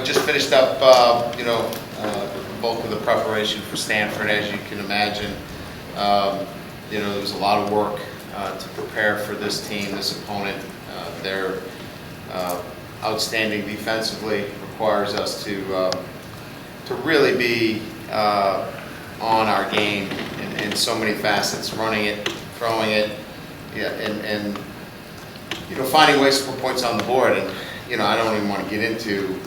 Just finished up, the bulk of the preparation for Stanford, as you can imagine. There was a lot of work to prepare for this team, this opponent. They're outstanding defensively, requires us to really be on our game in so many facets, running it, throwing it, and finding ways to put points on the board. And I don't even want to get into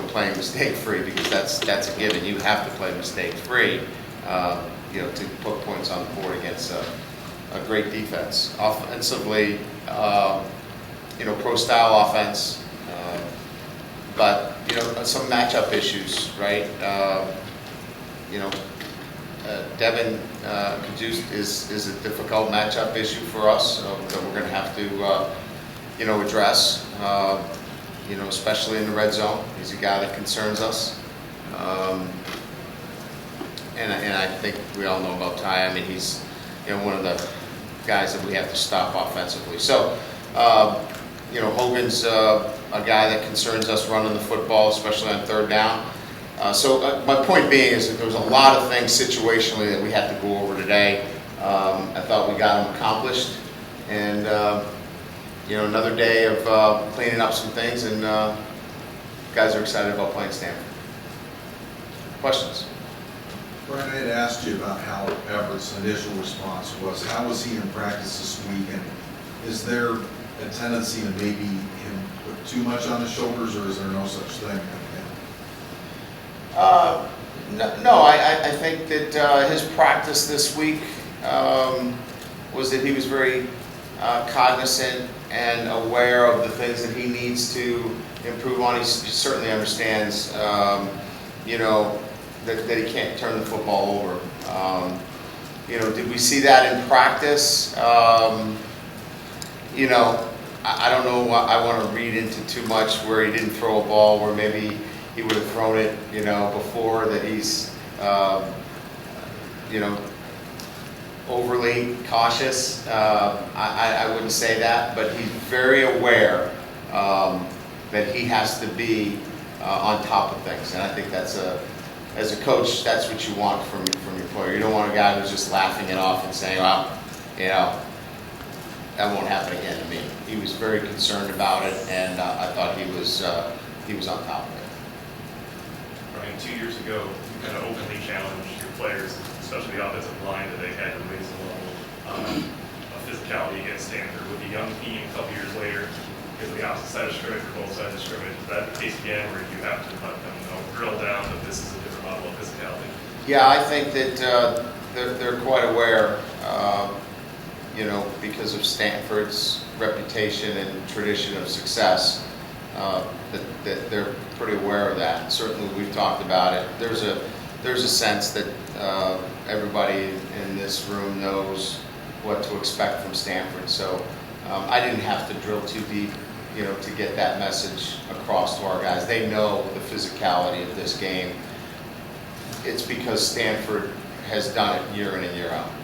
playing mistake-free, because that's a given. You have to play mistake-free, to put points on the board against a great defense. Offensively, pro-style offense, but some matchup issues, right? Devin Kajust is a difficult matchup issue for us that we're going to have to address. Especially in the red zone. He's a guy that concerns us. And I think we all know about Ty. I mean, he's one of the guys that we have to stop offensively. So, Hogan's a guy that concerns us running the football, especially on third down. My point being is that there was a lot of things situationally that we had to go over today. I thought we got them accomplished, and another day of cleaning up some things, and guys are excited about playing Stanford. Questions? Brian, I had asked you about how Everett's initial response was. How was he in practice this week, and is there a tendency to maybe him put too much on his shoulders, or is there no such thing? No, I think that his practice this week was that he was very cognizant and aware of the things that he needs to improve on. He certainly understands, that he can't turn the football over. Did we see that in practice? I don't know. I want to read into too much where he didn't throw a ball where maybe he would have thrown it, before, that he's, overly cautious. I wouldn't say that, but he's very aware that he has to be on top of things, and I think that's as a coach, that's what you want from your player. You don't want a guy who's just laughing it off and saying, "Well, that won't happen again to me." He was very concerned about it, and I thought he was on top of it. Brian, 2 years ago, you kind of openly challenged your players, especially the offensive line, that they had to raise the level of physicality against Stanford. With a young team a couple years later, is the opposite side of scrimmage or both sides of scrimmage. Is that the case again, where you have to let them drill down that this is a different level of physicality? Yeah, I think that they're quite aware, because of Stanford's reputation and tradition of success, that they're pretty aware of that. Certainly, we've talked about it. There's a sense that everybody in this room knows what to expect from Stanford. So I didn't have to drill too deep, to get that message across to our guys. They know the physicality of this game. It's because Stanford has done it year in and year out.